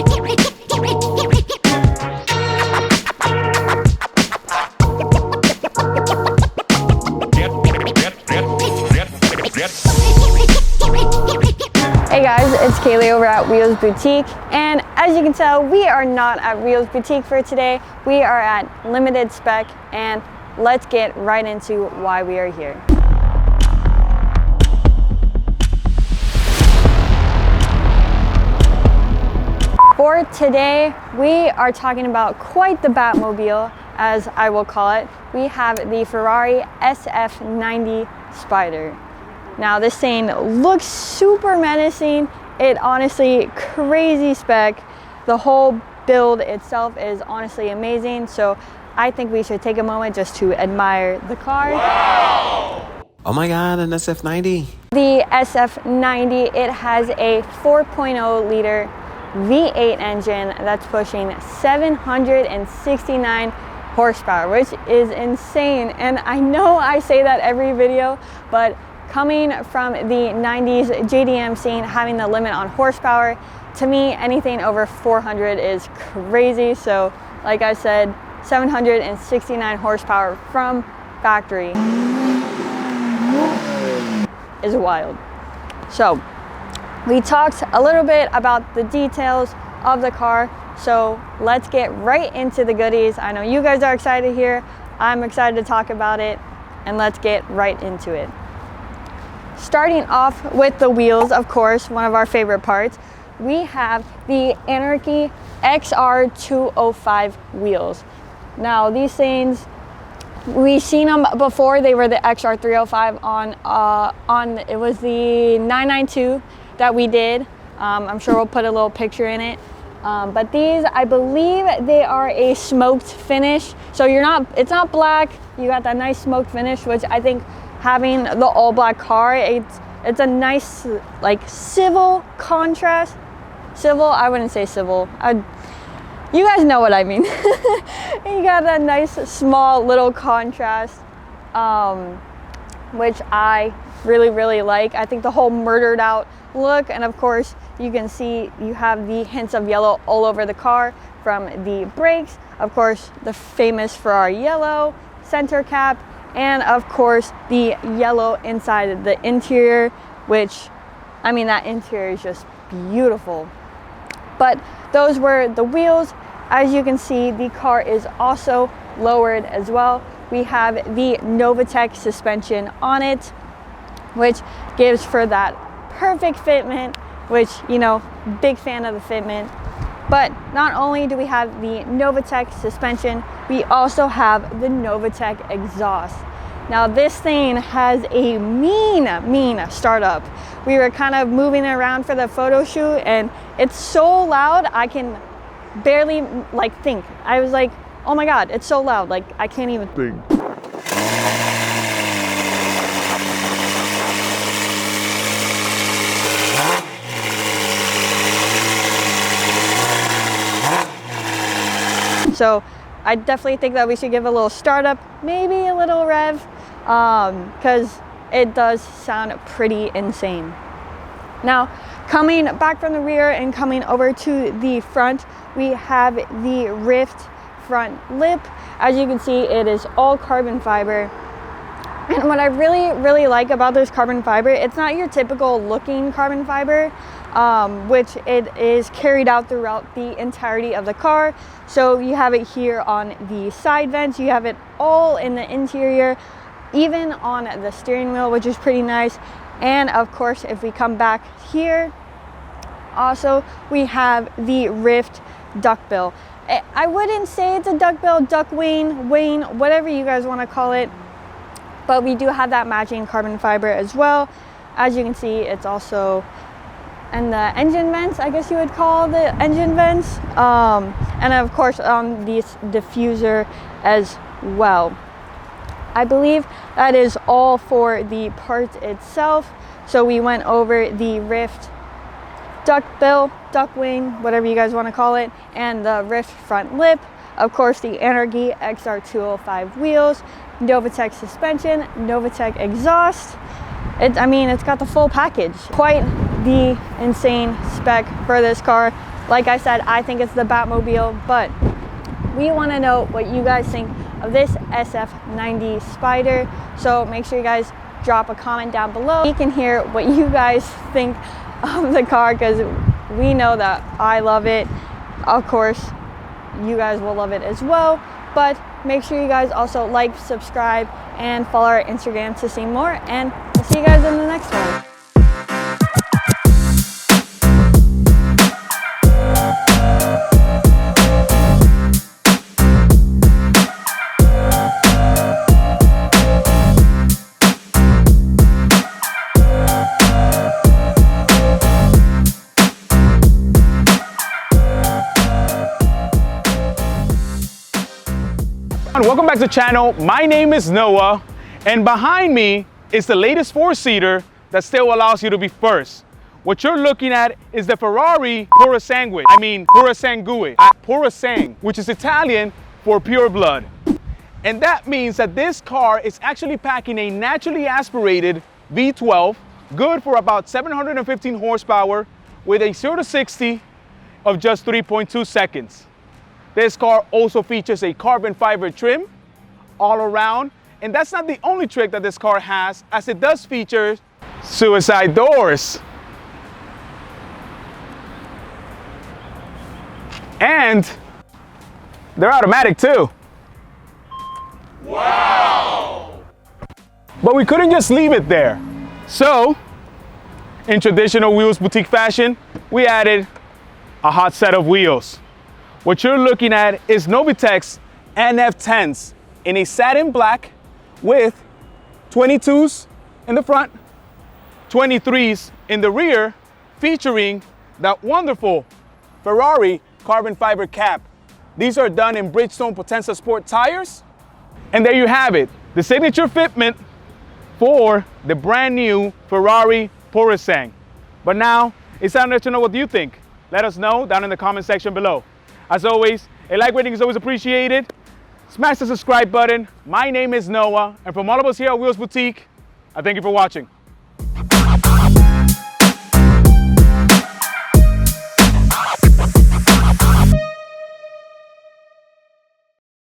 Hey guys, it's Kaylee over at Wheels Boutique, and as you can tell, we are not at Wheels Boutique for today. We are at Limited Spec, and let's get right into why we are here. For today, we are talking about quite the Batmobile, as I will call it. We have the Ferrari SF90 Spider. Now this thing looks super menacing. It honestly, crazy spec. The whole build itself is honestly amazing. So I think we should take a moment just to admire the car. Wow! Oh my God, an SF90. The SF90, it has a 4.0 liter V8 engine that's pushing 769 horsepower, which is insane. And I know I say that every video, but coming from the 90s JDM scene, having the limit on horsepower, to me, anything over 400 is crazy. So like I said, 769 horsepower from factory is wild. So we talked a little bit about the details of the car. So let's get right into the goodies. I know you guys are excited here. I'm excited to talk about it, and let's get right into it. Starting off with the wheels, of course, one of our favorite parts, we have the Anarchy XR205 wheels. Now these things, we've seen them before. They were the XR305 on it was the 992 that we did. I'm sure we'll put a little picture in it. But these, I believe they are a smoked finish. So it's not black. You got that nice smoked finish, which I think having the all black car, it's a nice like civil contrast. Civil, I wouldn't say civil. You guys know what I mean. You got that nice small little contrast, which I really like. I think the whole murdered out look, and of course you can see you have the hints of yellow all over the car from the brakes. Of course, the famous Ferrari yellow center cap, and of course the yellow inside the interior, which, I mean, that interior is just beautiful. But those were the wheels. As you can see, the car is also lowered as well. We have the Novatec suspension on it, which gives for that perfect fitment, which, you know, big fan of the fitment. But not only do we have the Novatec suspension, we also have the Novatec exhaust. Now this thing has a mean startup. We were kind of moving it around for the photo shoot, and it's so loud I can barely like think. I was like, oh my God, it's so loud, like I can't even think. So I definitely think that we should give a little startup, maybe a little rev, because it does sound pretty insane. Now, coming back from the rear and coming over to the front, we have the Rift front lip. As you can see, it is all carbon fiber. And what I really like about this carbon fiber, it's not your typical looking carbon fiber, which it is carried out throughout the entirety of the car. So you have it here on the side vents, you have it all in the interior, even on the steering wheel, which is pretty nice. And of course, if we come back here, also we have the Rift duckbill. I wouldn't say it's a duckbill, duck wing, whatever you guys want to call it, but we do have that matching carbon fiber as well. As you can see, it's also in the engine vents, I guess you would call the engine vents, and of course on the diffuser as well. I believe that is all for the part itself. So we went over the Rift duckbill, duck wing, whatever you guys want to call it, and the Rift front lip. Of course, the Anarchy XR205 wheels, Novatec suspension, Novatec exhaust. It's got the full package. Quite the insane spec for this car. Like I said, I think it's the Batmobile, but we want to know what you guys think of this SF90 Spider. So make sure you guys drop a comment down below. We can hear what you guys think of the car, because we know that I love it. Of course, you guys will love it as well. But make sure you guys also like, subscribe, and follow our Instagram to see more. And we'll see you guys in the next one. Welcome back to the channel. My name is Noah, and behind me is the latest four-seater that still allows you to be first. What you're looking at is the Ferrari Purosangue. Purosangue, which is Italian for pure blood. And that means that this car is actually packing a naturally aspirated V12, good for about 715 horsepower, with a 0 to 60 of just 3.2 seconds. This car also features a carbon fiber trim all around, and that's not the only trick that this car has, as it does feature suicide doors. And they're automatic too. Wow! But we couldn't just leave it there. So, in traditional Wheels Boutique fashion, we added a hot set of wheels. What you're looking at is Novitec's NF10s in a satin black with 22s in the front, 23s in the rear, featuring that wonderful Ferrari carbon fiber cap. These are done in Bridgestone Potenza Sport tires. And there you have it, the signature fitment for the brand new Ferrari Purosangue. But now, it's time to let you know what you think. Let us know down in the comment section below. As always, a like rating is always appreciated. Smash the subscribe button. My name is Noah, and from all of us here at Wheels Boutique, I thank you for watching.